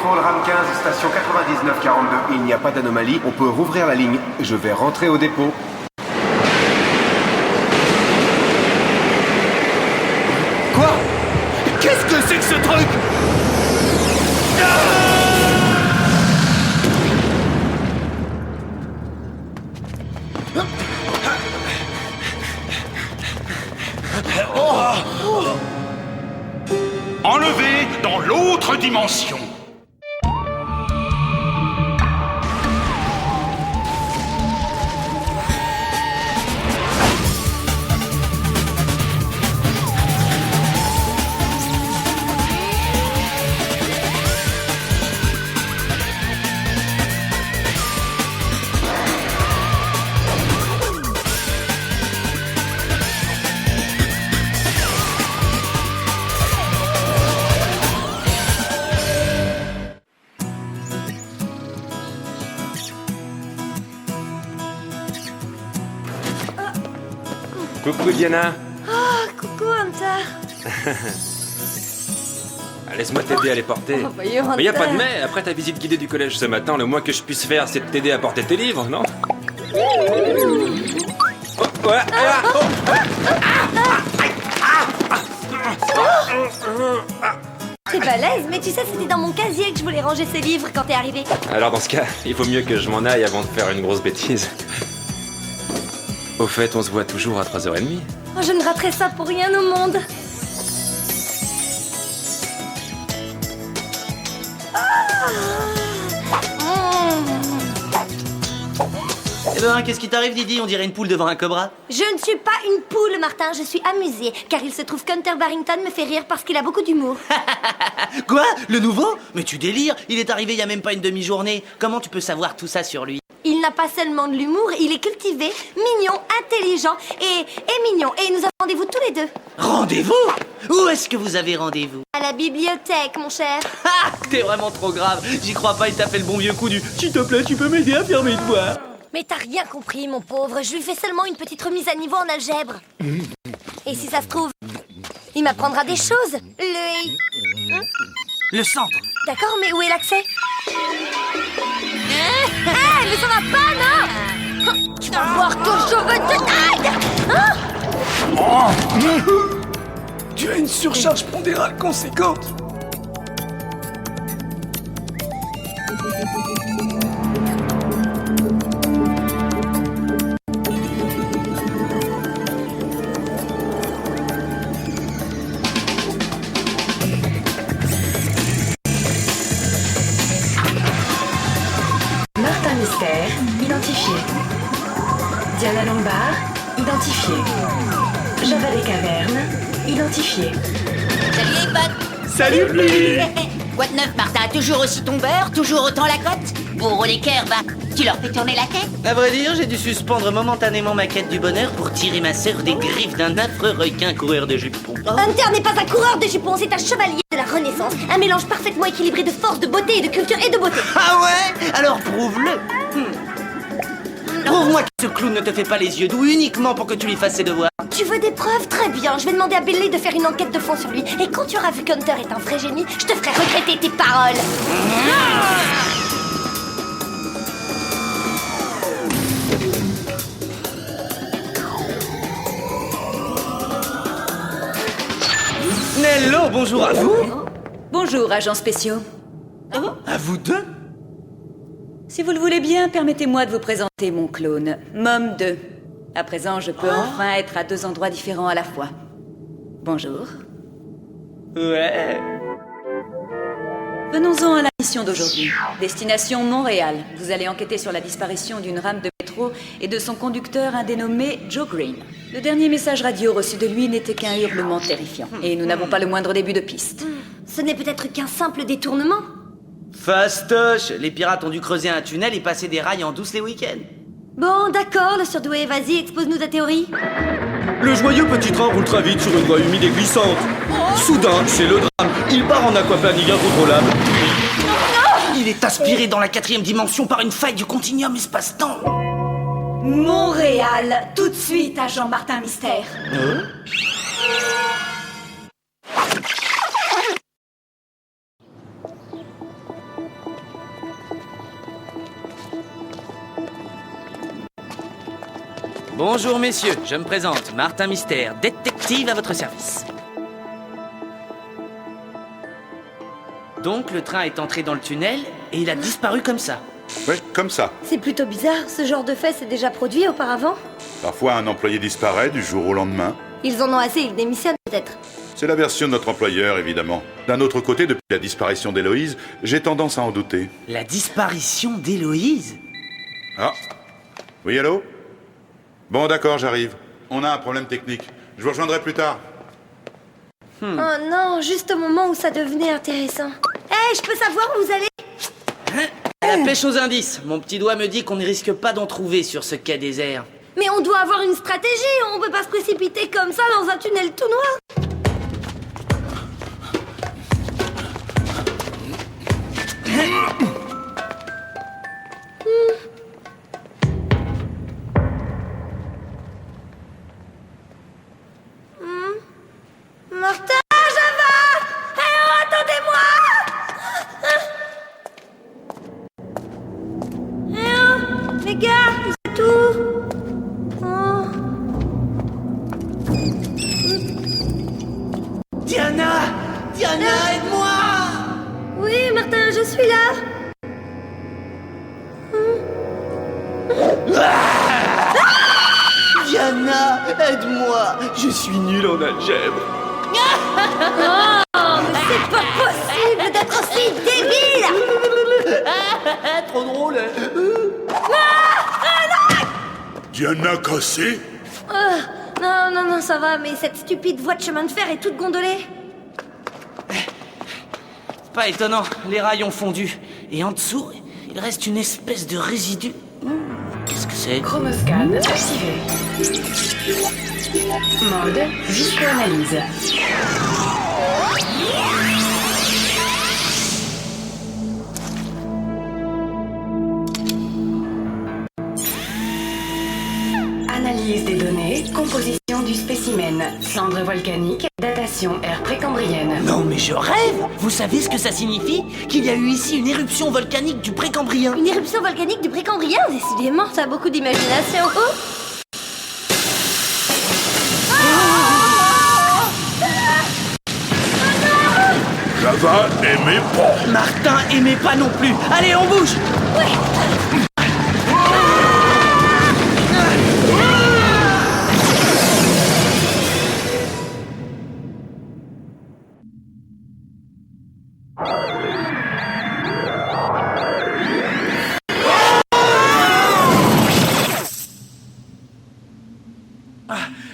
Contrôle RAM 15, station 9942. Il n'y a pas d'anomalie, on peut rouvrir la ligne. Je vais rentrer au dépôt. Quoi? Qu'est-ce que c'est que ce truc? Enlevé dans l'autre dimension. Coucou Diana. Oh, coucou Hunter. Laisse-moi t'aider à les porter. Oh, voyons, Mais y a pas de Hunter. mais, après ta visite guidée du collège ce matin, le moins que je puisse faire c'est de t'aider à porter tes livres, non? Oh, ouais, T'es balèze, mais tu sais, c'était dans mon casier que je voulais ranger ces livres quand t'es arrivé. Alors dans ce cas, il vaut mieux que je m'en aille avant de faire une grosse bêtise. Au fait, on se voit toujours à 3h30. Oh, je ne raterai ça pour rien au monde. Eh ben, qu'est-ce qui t'arrive, Didi? On dirait une poule devant un cobra. Je ne suis pas une poule, Martin, je suis amusée, car il se trouve qu'Hunter Barrington me fait rire parce qu'il a beaucoup d'humour. Quoi? Le nouveau? Mais tu délires, il est arrivé il y a même pas une demi-journée. Comment tu peux savoir tout ça sur lui? Il n'a pas seulement de l'humour, il est cultivé, mignon, intelligent et mignon. Et nous avons rendez-vous tous les deux. Rendez-vous? Où est-ce que vous avez rendez-vous? À la bibliothèque, mon cher. Ah, t'es vraiment trop grave. J'y crois pas, il t'a fait le bon vieux coup du « S'il te plaît, tu peux m'aider à faire mes devoirs ?» Mais t'as rien compris, mon pauvre. Je lui fais seulement une petite remise à niveau en algèbre. Et si ça se trouve, il m'apprendra des choses. Le centre. D'accord, mais où est l'accès? Ah, mais ça va pas, non? Tu vas voir que je veux te taille. Tu as une surcharge pondérale conséquente. Martin Mystère, identifié. Diana Lombard, identifié. Java des Cavernes, identifié. Salut les potes. Salut, Blé. Quoi de neuf, Martin? Toujours aussi tombeur? Toujours autant la cote? Bourreau d'équerre, va. Tu leur fais tourner la tête? À vrai dire, j'ai dû suspendre momentanément ma quête du bonheur pour tirer ma sœur des griffes d'un affreux requin coureur de jupons. Hunter n'est pas un coureur de jupons, c'est un chevalier de la Renaissance. Un mélange parfaitement équilibré de force, de beauté et de culture et de beauté. Ah ouais? Alors prouve-le. Prouve-moi que ce clown ne te fait pas les yeux doux uniquement pour que tu lui fasses ses devoirs. Tu veux des preuves? Très bien, je vais demander à Billy de faire une enquête de fond sur lui. Et quand tu auras vu qu'Hunter est un vrai génie, je te ferai regretter tes paroles. Nello, bonjour à vous. Bonjour, agents spéciaux. À vous deux? Si vous le voulez bien, permettez-moi de vous présenter mon clone, Mom 2. À présent, je peux enfin être à deux endroits différents à la fois. Bonjour. Ouais. Venons-en à la mission d'aujourd'hui. Destination Montréal. Vous allez enquêter sur la disparition d'une rame de métro et de son conducteur, un dénommé Joe Green. Le dernier message radio reçu de lui n'était qu'un hurlement terrifiant. Et nous n'avons pas le moindre début de piste. Ce n'est peut-être qu'un simple détournement. Fastoche, les pirates ont dû creuser un tunnel et passer des rails en douce les week-ends. Bon, d'accord, le surdoué, vas-y, expose-nous ta théorie. Le joyeux petit train roule très vite sur une voie humide et glissante. Soudain, c'est le drame. Il part en aquaplaning incontrôlable. Il est aspiré dans la 4e dimension par une faille du continuum espace-temps. Montréal, tout de suite, agent Martin Mystère. Bonjour messieurs, je me présente, Martin Mystère, détective à votre service. Donc le train est entré dans le tunnel et il a disparu comme ça. Ouais, comme ça. C'est plutôt bizarre, ce genre de fait s'est déjà produit auparavant. Parfois, un employé disparaît du jour au lendemain. Ils en ont assez, ils démissionnent peut-être. C'est la version de notre employeur, évidemment. D'un autre côté, depuis la disparition d'Héloïse, j'ai tendance à en douter. La disparition d'Héloïse? Ah. Oui, allô? Bon, d'accord, j'arrive. On a un problème technique. Je vous rejoindrai plus tard. Oh non, juste au moment où ça devenait intéressant. Hé, je peux savoir où vous allez? À la pêche aux indices. Mon petit doigt me dit qu'on ne risque pas d'en trouver sur ce quai désert. Mais on doit avoir une stratégie, on peut pas se précipiter comme ça dans un tunnel tout noir. Martin, Java! Hey, oh, attendez-moi! Eh oh, les gars, c'est tout. Oh. Diana! Diana, aide-moi! Oui, Martin, je suis là. Diana, aide-moi! Je suis nul en algèbre. Oh, mais c'est pas possible d'être aussi débile! Trop drôle. Diana cassée? Non, non, non, ça va, mais cette stupide voie de chemin de fer est toute gondolée. Pas étonnant, les rails ont fondu. Et en dessous, il reste une espèce de résidu. Qu'est-ce que c'est? Chromoscan activé. Mode visco-analyse. Analyse des données, composition du spécimen, cendres volcaniques, datation ère précambrienne. Non mais je rêve! Vous savez ce que ça signifie? Qu'il y a eu ici une éruption volcanique du Précambrien. Une éruption volcanique du Précambrien, décidément, ça a beaucoup d'imagination. Oh! Java aimait pas. Martin aimait pas non plus. Allez, on bouge!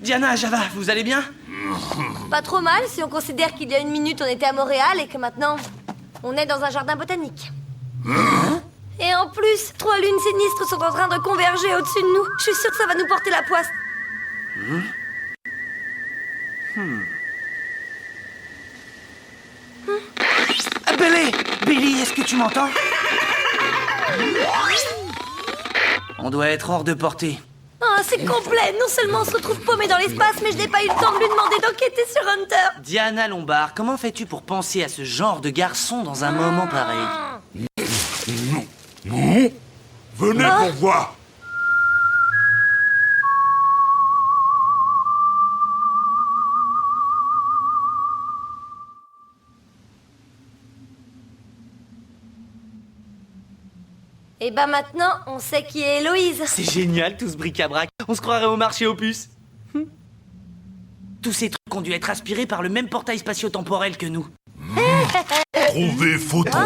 Diana, Java, vous allez bien? Pas trop mal si on considère qu'il y a une minute on était à Montréal et que maintenant on est dans un jardin botanique. Et en plus, 3 lunes sinistres sont en train de converger au-dessus de nous. Je suis sûre que ça va nous porter la poisse. Billy, est-ce que tu m'entends? On doit être hors de portée. Oh, c'est complet. Non seulement on se retrouve paumé dans l'espace, mais je n'ai pas eu le temps de lui demander d'enquêter sur Hunter. Diana Lombard, comment fais-tu pour penser à ce genre de garçon dans un moment pareil? Venez pour voir. Et bah maintenant, on sait qui est Héloïse. C'est génial tout ce bric-à-brac. On se croirait au marché aux puces. Tous ces trucs ont dû être aspirés par le même portail spatio-temporel que nous. Trouver photo.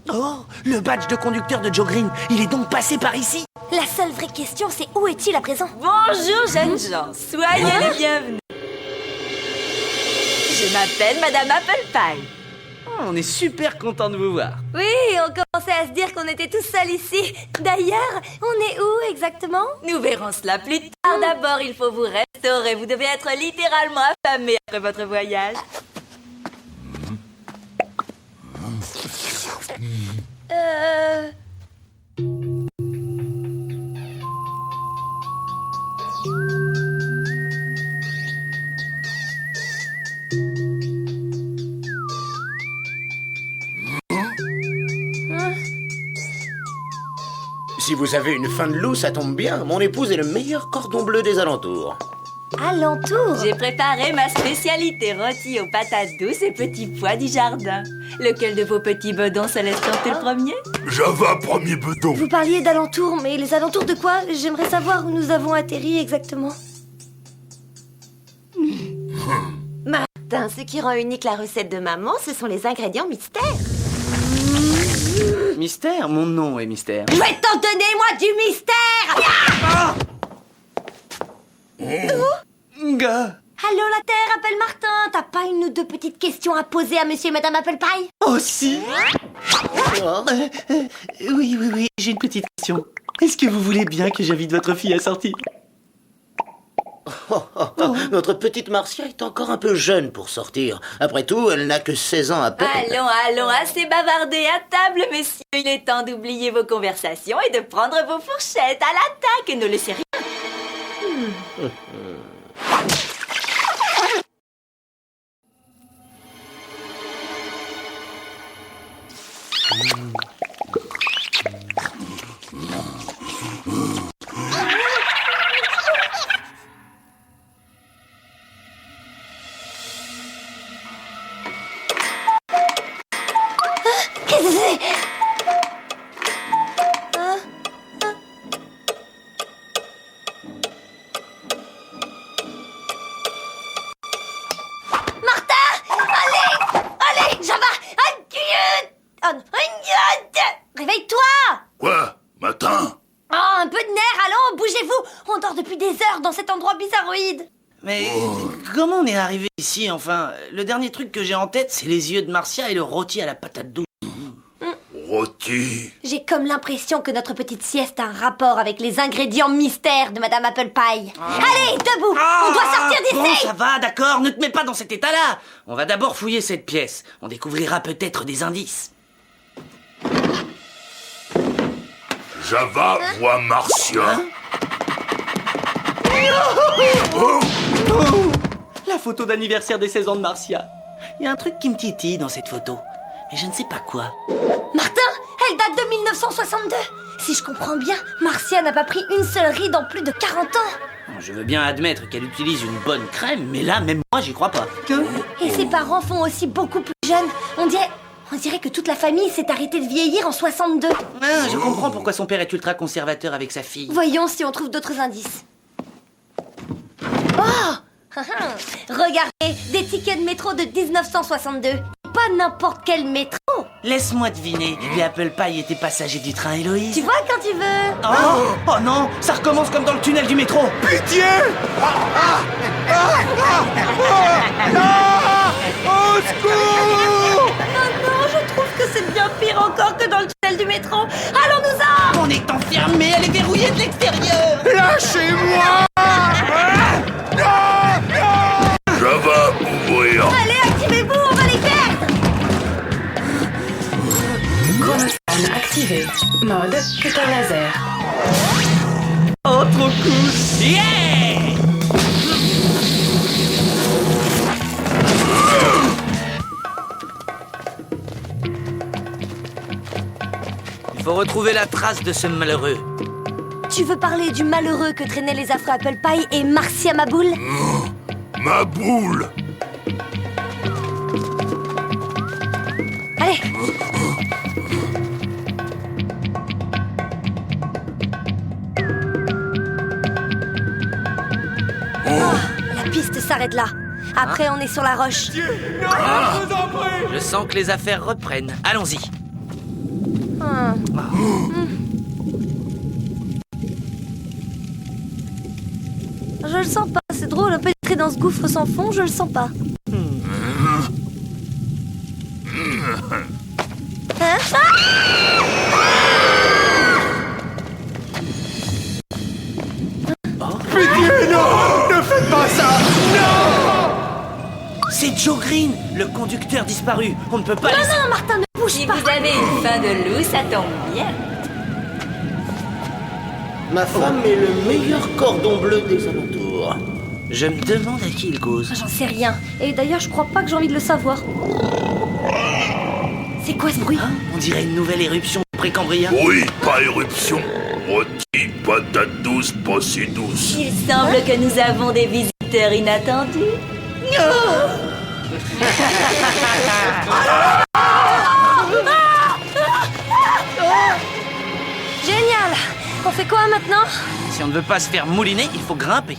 Oh, le badge de conducteur de Joe Green, il est donc passé par ici? La seule vraie question, c'est où est-il à présent? Bonjour jeunes gens, soyez les bienvenus. Je m'appelle Madame Apple Pie. Oh, on est super content de vous voir. Oui, on commençait à se dire qu'on était tous seuls ici. D'ailleurs, on est où exactement? Nous verrons cela plus tard. D'abord, il faut vous restaurer. Vous devez être littéralement affamé après votre voyage. Si vous avez une faim de loup, ça tombe bien. Mon épouse est le meilleur cordon bleu des alentours. Alentour. J'ai préparé ma spécialité rôtie aux patates douces et petits pois du jardin. Lequel de vos petits bedons se laisse tenter le premier? Java, premier bedon. Vous parliez d'alentour, mais les alentours de quoi? J'aimerais savoir où nous avons atterri exactement. Martin, ce qui rend unique la recette de maman, ce sont les ingrédients mystères. Mystère? Mon nom est mystère. Je vais t'en donner, moi, du mystère! Gars. Allô, la Terre, appelle Martin. T'as pas une ou deux petites questions à poser à monsieur et madame Applepie? Oh si. Oui, j'ai une petite question. Est-ce que vous voulez bien que j'invite votre fille à sortir? Notre petite Marcia est encore un peu jeune pour sortir. Après tout, elle n'a que 16 ans à peine. Allons, assez bavardé à table, messieurs. Il est temps d'oublier vos conversations et de prendre vos fourchettes à l'attaque et ne laissez rien. Qu'est-ce que c'est? Réveille-toi! Quoi? Matin? Oh, un peu de nerfs, allons, bougez-vous! On dort depuis des heures dans cet endroit bizarroïde! Mais comment on est arrivé ici, enfin? Le dernier truc que j'ai en tête, c'est les yeux de Marcia et le rôti à la patate douce. Rôti? J'ai comme l'impression que notre petite sieste a un rapport avec les ingrédients mystères de Madame Applepie. Allez, debout! On doit sortir d'ici! Bon, ça va, d'accord, ne te mets pas dans cet état-là! On va d'abord fouiller cette pièce. On découvrira peut-être des indices. Java voit Marcia. La photo d'anniversaire des 16 ans de Marcia. Il y a un truc qui me titille dans cette photo, mais je ne sais pas quoi. Martin, elle date de 1962. Si je comprends bien, Marcia n'a pas pris une seule ride en plus de 40 ans. Je veux bien admettre qu'elle utilise une bonne crème, mais là, même moi, j'y crois pas. Et ses parents font aussi beaucoup plus jeunes. On dirait que toute la famille s'est arrêtée de vieillir en 62. Ah, je comprends pourquoi son père est ultra conservateur avec sa fille. Voyons si on trouve d'autres indices. Oh! Regardez, des tickets de métro de 1962. Pas n'importe quel métro. Laisse-moi deviner, les Applepie étaient passagers du train Héloïse. Tu vois quand tu veux. Oh non, ça recommence comme dans le tunnel du métro. Pitié! Au secours! Oh non, je trouve que c'est bien pire encore que dans le tunnel du métro. Allons-nous-en! On est enfermés, elle est verrouillée de l'extérieur. Lâchez-moi! Java, ouvrir. Allez, activez-vous, on va les perdre! Chronoscan activé. Mode cutter laser. Oh, trop cool! Yeah! Il faut retrouver la trace de ce malheureux. Tu veux parler du malheureux que traînaient les affreux Applepie et Marcia Maboule? Ma boule! Allez! La piste s'arrête là. Après, on est sur la roche. Je sens que les affaires reprennent. Allons-y. Je le sens pas, c'est drôle, pénétrer dans ce gouffre sans fond, je le sens pas. Hein? Pitié, non! Ne faites pas ça! C'est Joe Green, le conducteur disparu. On ne peut pas laisser... Non, Martin, ne bouge Si pas! vous avez une faim de loup, ça tombe bien. Ma femme est le meilleur cordon bleu des alentours. Je me demande à qui il cause. J'en sais rien. Et d'ailleurs, je crois pas que j'ai envie de le savoir. C'est quoi ce bruit? On dirait une nouvelle éruption de Précambrien. Oui, pas éruption. Rôti, patate douce, pas si douce. Il semble que nous avons des visiteurs inattendus. Génial! On fait quoi maintenant? Si on ne veut pas se faire mouliner, il faut grimper.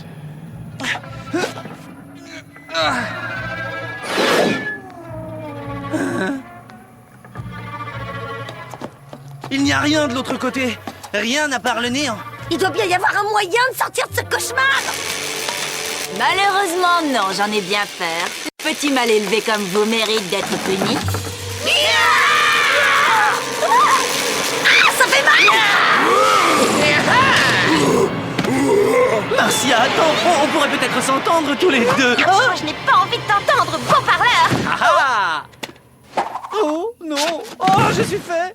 Il n'y a rien de l'autre côté. Rien à part le néant. Il doit bien y avoir un moyen de sortir de ce cauchemar! Malheureusement, non, j'en ai bien peur. Le petit mal élevé comme vous mérite d'être puni. Ça fait mal! Marcia, attends, on pourrait peut-être s'entendre tous les deux. Oh, je n'ai pas envie de t'entendre, beau parleur! Ah ah! Oh, non! Oh, je suis fait!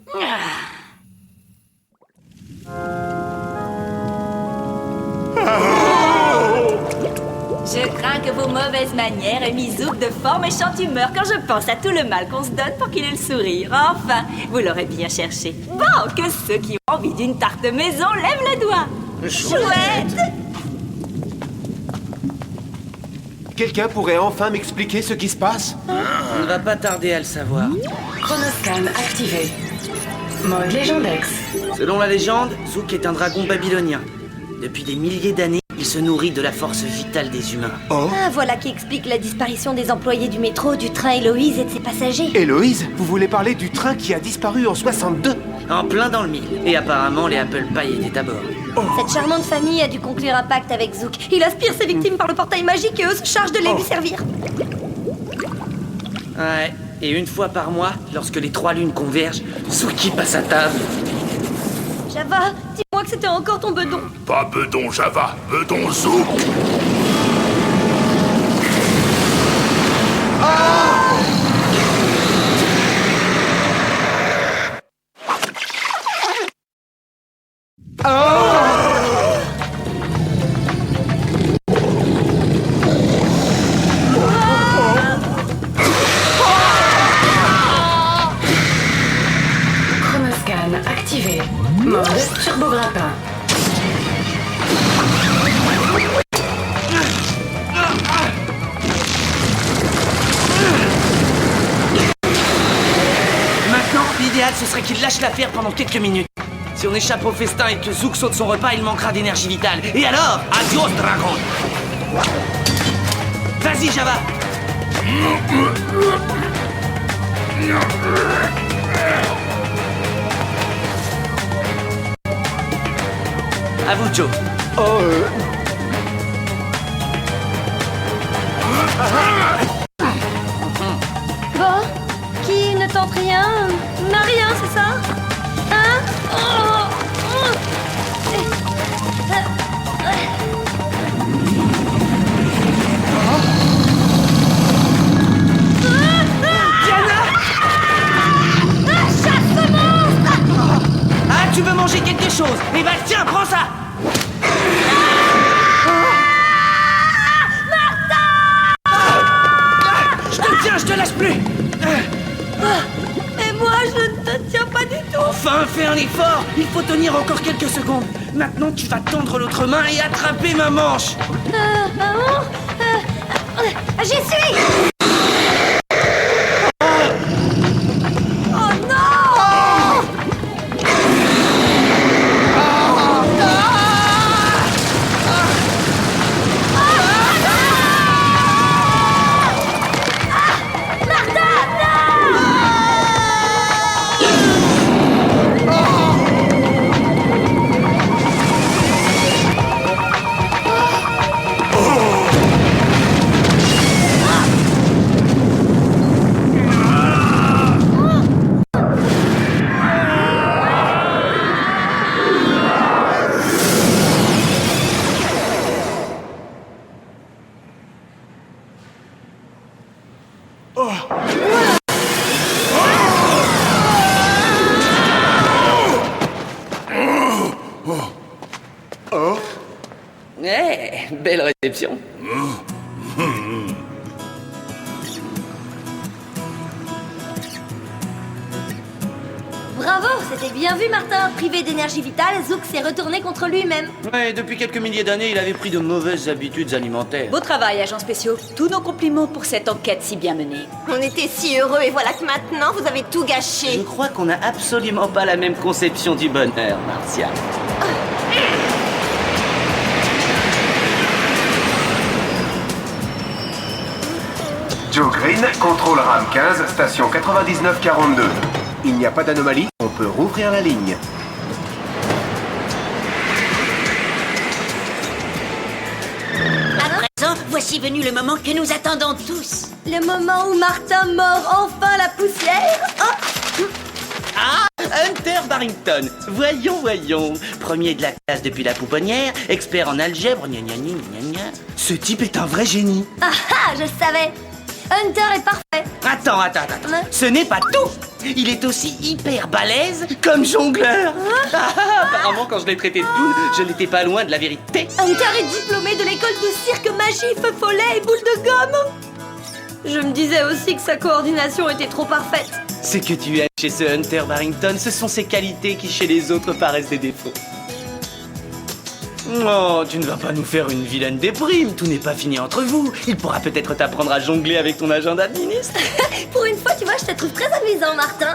Je crains que vos mauvaises manières aient mis Zouk de fort méchante humeur quand je pense à tout le mal qu'on se donne pour qu'il ait le sourire. Enfin, vous l'aurez bien cherché. Bon, que ceux qui ont envie d'une tarte maison lèvent le doigt. Chouette! Quelqu'un pourrait enfin m'expliquer ce qui se passe? On ne va pas tarder à le savoir. Chronoscan activé. Mode Légendex. Selon la légende, Zouk est un dragon babylonien. Depuis des milliers d'années, il se nourrit de la force vitale des humains. Ah, voilà qui explique la disparition des employés du métro, du train Héloïse et de ses passagers. Héloïse, vous voulez parler du train qui a disparu en 62? En plein dans le mille. Et apparemment, les Apple Pie étaient à bord. Cette charmante famille a dû conclure un pacte avec Zouk. Il aspire ses victimes par le portail magique et eux se chargent de les lui servir. Ouais, et une fois par mois, lorsque les trois lunes convergent, Zouk passe à table. Java, dis-moi que c'était encore ton bedon. Pas bedon Java, bedon Zouk. Chronoscan activé. Mode turbo-grappin. Maintenant, l'idéal, ce serait qu'il lâche l'affaire pendant quelques minutes. Si on échappe au festin et que Zouk saute son repas, il manquera d'énergie vitale. Et alors, adios, dragon! Vas-y, Java! À vous, Joe. Bon, qui ne tente rien, n'a rien, c'est ça? Hein? Ah, tu veux manger quelque chose? Eh ben, tiens, prends ça! Je te tiens, je te lâche plus! Et moi, je ne te tiens pas du tout. Enfin, fais un effort! Il faut tenir encore quelques secondes. Maintenant, tu vas tendre l'autre main et attraper ma manche! J'y suis! Oh non! Belle réception. Bravo, c'était bien vu, Martin. Privé d'énergie vitale, Zouk s'est retourné contre lui-même. Ouais, depuis quelques milliers d'années, il avait pris de mauvaises habitudes alimentaires. Beau travail, agents spéciaux. Tous nos compliments pour cette enquête si bien menée. On était si heureux et voilà que maintenant, vous avez tout Je gâché. crois qu'on n'a absolument pas la même conception du bonheur, Marcia. Joe Green, contrôle RAM 15, station 9942. Il n'y a pas d'anomalie, on peut rouvrir la ligne. À présent, voici venu le moment que nous attendons tous. Le moment où Martin mord enfin la poussière. Oh. Ah, Hunter Barrington. Voyons. Premier de la classe depuis la pouponnière, expert en algèbre, gna gna gna gna gna. Ce type est un vrai génie. Ah ah, je savais. Hunter est parfait. Attends. Ce n'est pas tout. Il est aussi hyper balèze comme jongleur. Apparemment, quand je l'ai traité de clown, je n'étais pas loin de la vérité. Hunter est diplômé de l'école de cirque magie, feu follet et boule de gomme. Je me disais aussi que sa coordination était trop parfaite. Ce que tu aimes chez ce Hunter Barrington, ce sont ses qualités qui chez les autres paraissent des défauts. Oh, tu ne vas pas nous faire une vilaine déprime, tout n'est pas fini entre vous. Il pourra peut-être t'apprendre à jongler avec ton agenda de ministre. Pour une fois, tu vois, je te trouve très amusant, Martin.